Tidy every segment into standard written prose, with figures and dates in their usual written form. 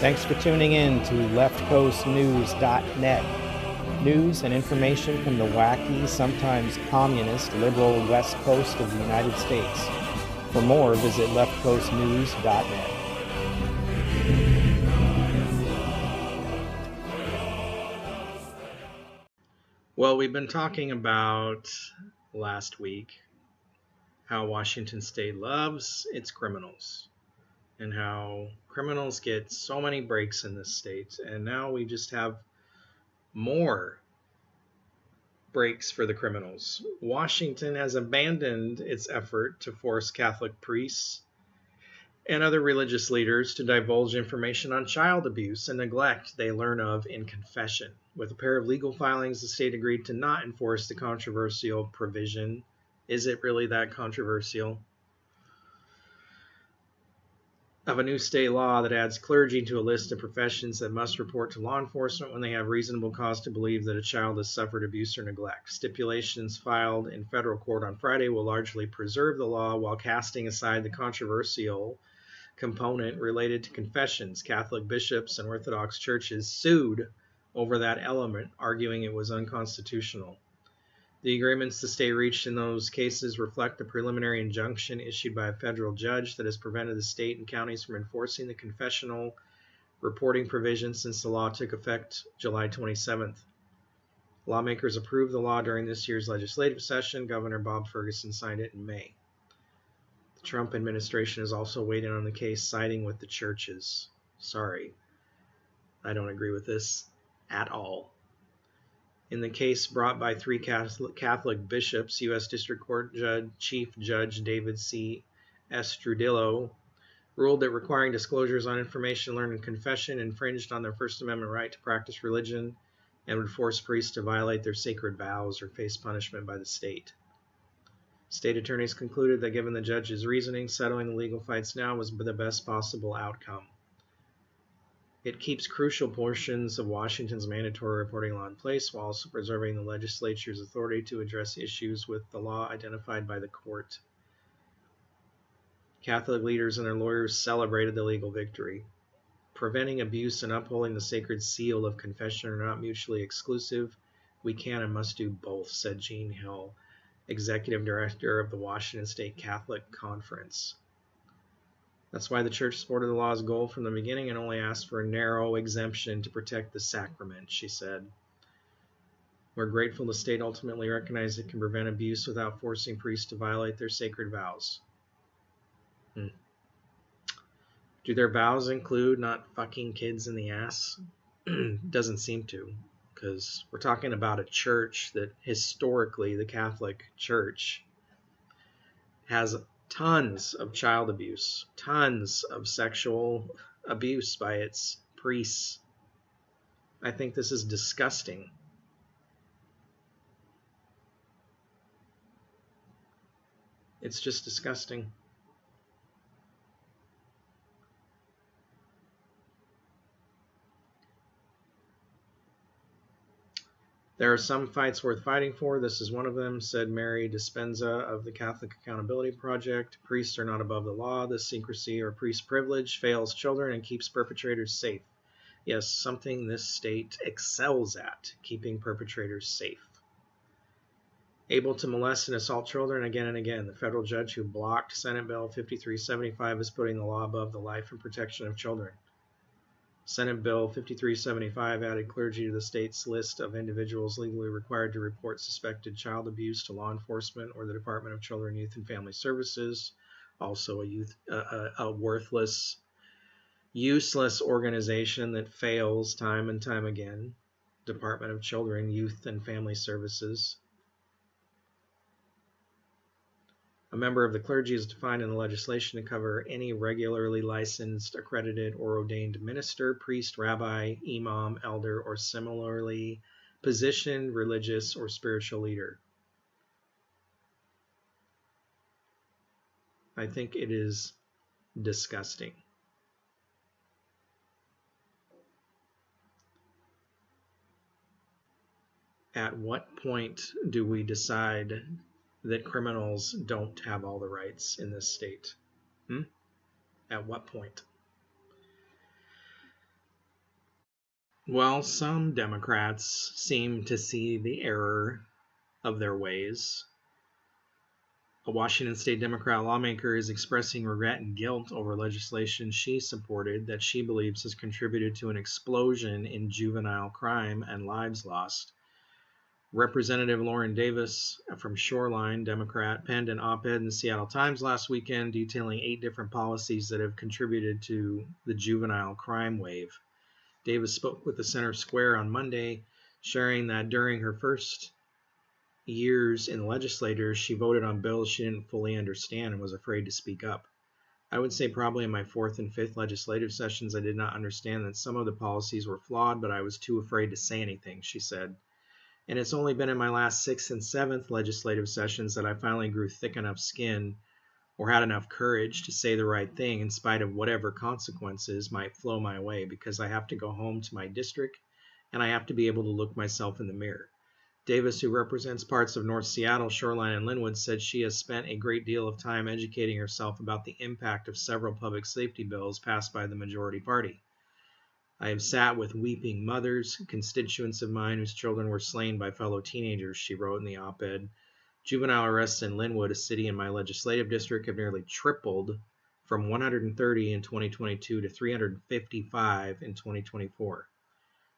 Thanks for tuning in to leftcoastnews.net. News and information from the wacky, sometimes communist, liberal west coast of the United States. For more, visit leftcoastnews.net. Well, we've been talking about last week how Washington State loves its criminals and how criminals get so many breaks in this state. And now we just have more breaks for the criminals. Washington has abandoned its effort to force Catholic priests and other religious leaders to divulge information on child abuse and neglect they learn of in confession. With a pair of legal filings, the state agreed to not enforce the controversial provision. Is it really that controversial? Of a new state law that adds clergy to a list of professions that must report to law enforcement when they have reasonable cause to believe that a child has suffered abuse or neglect. Stipulations filed in federal court on Friday will largely preserve the law while casting aside the controversial component related to confessions. Catholic bishops and Orthodox churches sued over that element, arguing it was unconstitutional. The agreements the state reached in those cases reflect a preliminary injunction issued by a federal judge that has prevented the state and counties from enforcing the confessional reporting provision since the law took effect July 27th. Lawmakers approved the law during this year's legislative session. Governor Bob Ferguson signed it in May. The Trump administration is also waiting on the case, siding with the churches. Sorry, I don't agree with this at all. In the case brought by three Catholic bishops, U.S. District Court Chief Judge David C. Estrudillo ruled that requiring disclosures on information learned in confession infringed on their First Amendment right to practice religion and would force priests to violate their sacred vows or face punishment by the state. State attorneys concluded that given the judge's reasoning, settling the legal fights now was the best possible outcome. It keeps crucial portions of Washington's mandatory reporting law in place while also preserving the legislature's authority to address issues with the law identified by the court. Catholic leaders and their lawyers celebrated the legal victory. Preventing abuse and upholding the sacred seal of confession are not mutually exclusive. We can and must do both, said Jean Hill, executive director of the Washington State Catholic Conference. That's why the church supported the law's goal from the beginning and only asked for a narrow exemption to protect the sacrament, she said. We're grateful the state ultimately recognized it can prevent abuse without forcing priests to violate their sacred vows. Do their vows include not fucking kids in the ass? Doesn't seem to, because we're talking about a church that historically, the Catholic Church, has tons of child abuse, tons of sexual abuse by its priests. I think this is disgusting. It's just disgusting. There are some fights worth fighting for. This is one of them, said Mary Dispenza of the Catholic Accountability Project. Priests are not above the law. This secrecy or priest privilege fails children and keeps perpetrators safe. Yes, something this state excels at, keeping perpetrators safe. Able to molest and assault children again and again. The federal judge who blocked Senate Bill 5375 is putting the law above the life and protection of children. Senate Bill 5375 added clergy to the state's list of individuals legally required to report suspected child abuse to law enforcement or the Department of Children, Youth, and Family Services, also a worthless, useless organization that fails time and time again. Department of Children, Youth, and Family Services. A member of the clergy is defined in the legislation to cover any regularly licensed, accredited, or ordained minister, priest, rabbi, imam, elder, or similarly positioned religious or spiritual leader. I think it is disgusting. At what point do we decide that criminals don't have all the rights in this state? At what point? Well, some Democrats seem to see the error of their ways. A Washington State Democrat lawmaker is expressing regret and guilt over legislation she supported that she believes has contributed to an explosion in juvenile crime and lives lost. Representative Lauren Davis from Shoreline, Democrat, penned an op-ed in the Seattle Times last weekend detailing 8 different policies that have contributed to the juvenile crime wave. Davis spoke with the Center Square on Monday, sharing that during her first years in the legislature, she voted on bills she didn't fully understand and was afraid to speak up. I would say probably in my 4th and 5th legislative sessions, I did not understand that some of the policies were flawed, but I was too afraid to say anything, she said. And it's only been in my last 6th and 7th legislative sessions that I finally grew thick enough skin or had enough courage to say the right thing in spite of whatever consequences might flow my way, because I have to go home to my district and I have to be able to look myself in the mirror. Davis, who represents parts of North Seattle, Shoreline, and Linwood, said she has spent a great deal of time educating herself about the impact of several public safety bills passed by the majority party. I have sat with weeping mothers, constituents of mine whose children were slain by fellow teenagers, she wrote in the op-ed. Juvenile arrests in Linwood, a city in my legislative district, have nearly tripled from 130 in 2022 to 355 in 2024.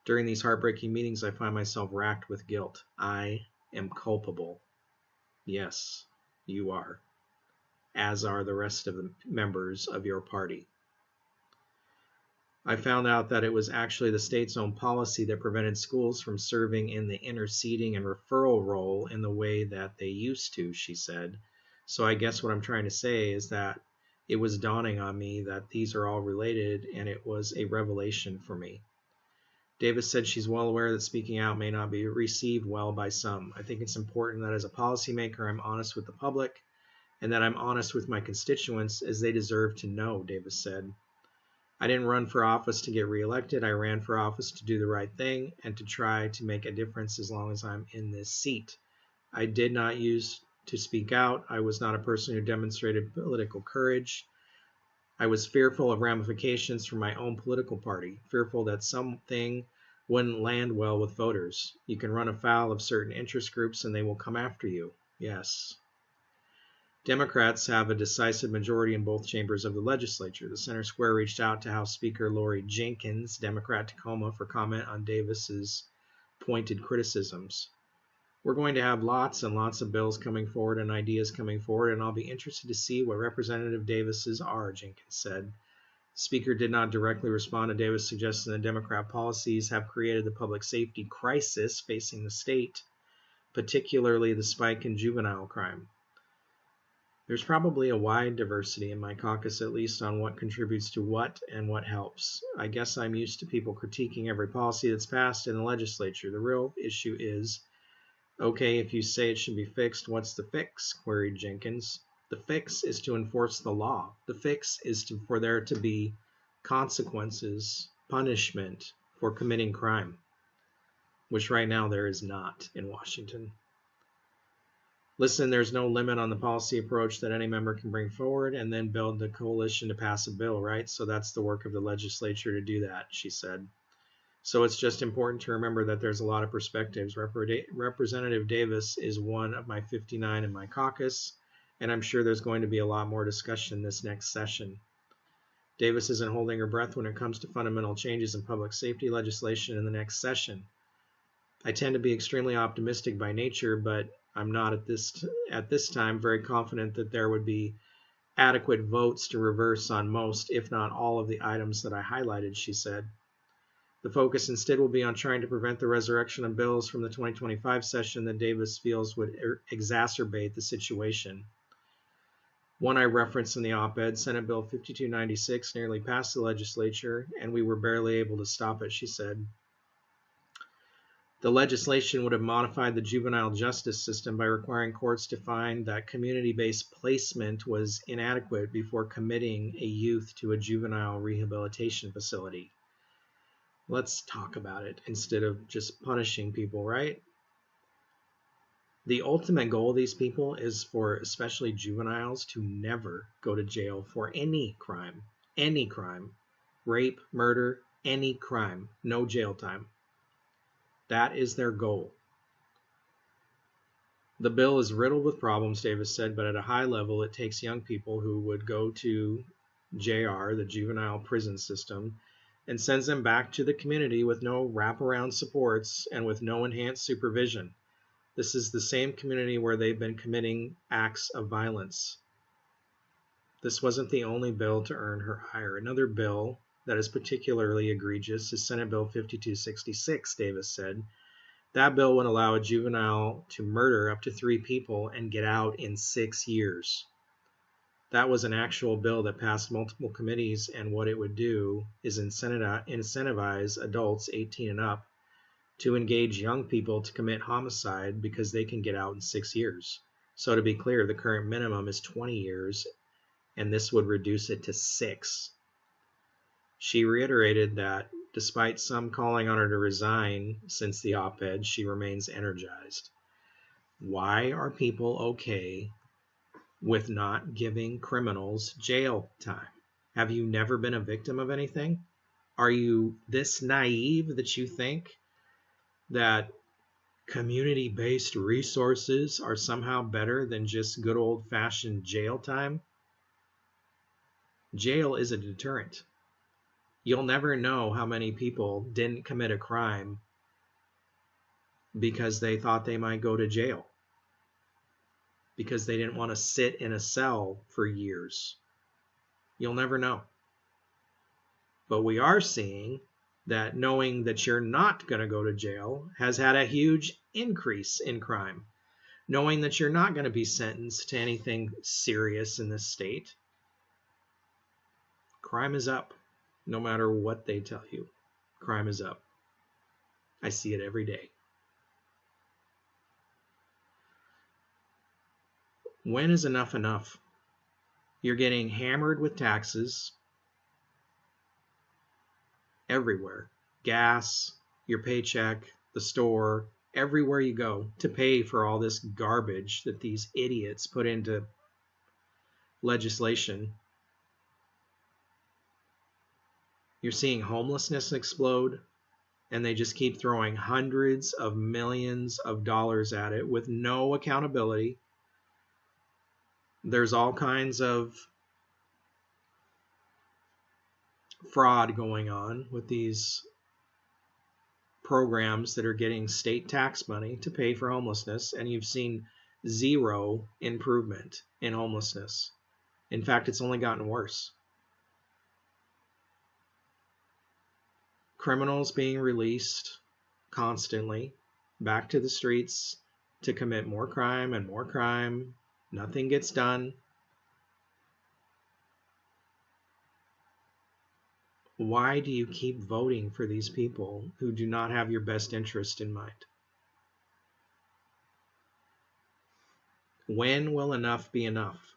During these heartbreaking meetings, I find myself racked with guilt. I am culpable. Yes, you are, as are the rest of the members of your party. I found out that it was actually the state's own policy that prevented schools from serving in the interceding and referral role in the way that they used to, she said. So I guess what I'm trying to say is that it was dawning on me that these are all related, and it was a revelation for me. Davis said she's well aware that speaking out may not be received well by some. I think it's important that as a policymaker, I'm honest with the public and that I'm honest with my constituents, as they deserve to know, Davis said. I didn't run for office to get reelected. I ran for office to do the right thing and to try to make a difference as long as I'm in this seat. I did not use to speak out. I was not a person who demonstrated political courage. I was fearful of ramifications for my own political party, fearful that something wouldn't land well with voters. You can run afoul of certain interest groups and they will come after you. Yes. Democrats have a decisive majority in both chambers of the legislature. The Center Square reached out to House Speaker Lori Jenkins, Democrat Tacoma, for comment on Davis's pointed criticisms. We're going to have lots and lots of bills coming forward and ideas coming forward, and I'll be interested to see what Representative Davis's are, Jenkins said. The Speaker did not directly respond to Davis' suggestion that Democrat policies have created the public safety crisis facing the state, particularly the spike in juvenile crime. There's probably a wide diversity in my caucus, at least on what contributes to what and what helps. I guess I'm used to people critiquing every policy that's passed in the legislature. The real issue is, okay, if you say it should be fixed, what's the fix? Queried Jenkins. The fix is to enforce the law. The fix is for there to be consequences, punishment for committing crime, which right now there is not in Washington. Listen, there's no limit on the policy approach that any member can bring forward and then build the coalition to pass a bill, right? So that's the work of the legislature to do that, she said. So it's just important to remember that there's a lot of perspectives. Representative Davis is one of my 59 in my caucus, and I'm sure there's going to be a lot more discussion this next session. Davis isn't holding her breath when it comes to fundamental changes in public safety legislation in the next session. I tend to be extremely optimistic by nature, but I'm not at this time very confident that there would be adequate votes to reverse on most, if not all, of the items that I highlighted, she said. The focus instead will be on trying to prevent the resurrection of bills from the 2025 session that Davis feels would exacerbate the situation. One I referenced in the op-ed, Senate Bill 5296, nearly passed the legislature, and we were barely able to stop it, she said. The legislation would have modified the juvenile justice system by requiring courts to find that community-based placement was inadequate before committing a youth to a juvenile rehabilitation facility. Let's talk about it instead of just punishing people, right? The ultimate goal of these people is for especially juveniles to never go to jail for any crime, rape, murder, any crime, no jail time. That is their goal. The bill is riddled with problems, Davis said, but at a high level, it takes young people who would go to JR, the juvenile prison system, and sends them back to the community with no wraparound supports and with no enhanced supervision. This is the same community where they've been committing acts of violence. This wasn't the only bill to earn her ire. Another bill that is particularly egregious is Senate Bill 5266, Davis said. That bill would allow a juvenile to murder up to 3 people and get out in 6 years. That was an actual bill that passed multiple committees, and what it would do is incentivize adults 18 and up to engage young people to commit homicide because they can get out in 6 years. So to be clear, the current minimum is 20 years, and this would reduce it to 6. She reiterated that despite some calling on her to resign since the op-ed, she remains energized. Why are people okay with not giving criminals jail time? Have you never been a victim of anything? Are you this naive that you think that community-based resources are somehow better than just good old-fashioned jail time? Jail is a deterrent. You'll never know how many people didn't commit a crime because they thought they might go to jail, because they didn't want to sit in a cell for years. You'll never know. But we are seeing that knowing that you're not going to go to jail has had a huge increase in crime. Knowing that you're not going to be sentenced to anything serious in this state, crime is up. No matter what they tell you, crime is up. I see it every day. When is enough enough? You're getting hammered with taxes everywhere. Gas, your paycheck, the store, everywhere you go to pay for all this garbage that these idiots put into legislation. You're seeing homelessness explode, and they just keep throwing hundreds of millions of dollars at it with no accountability. There's all kinds of fraud going on with these programs that are getting state tax money to pay for homelessness, and you've seen zero improvement in homelessness. In fact, it's only gotten worse. Criminals being released constantly back to the streets to commit more crime and more crime. Nothing gets done. Why do you keep voting for these people who do not have your best interest in mind? When will enough be enough?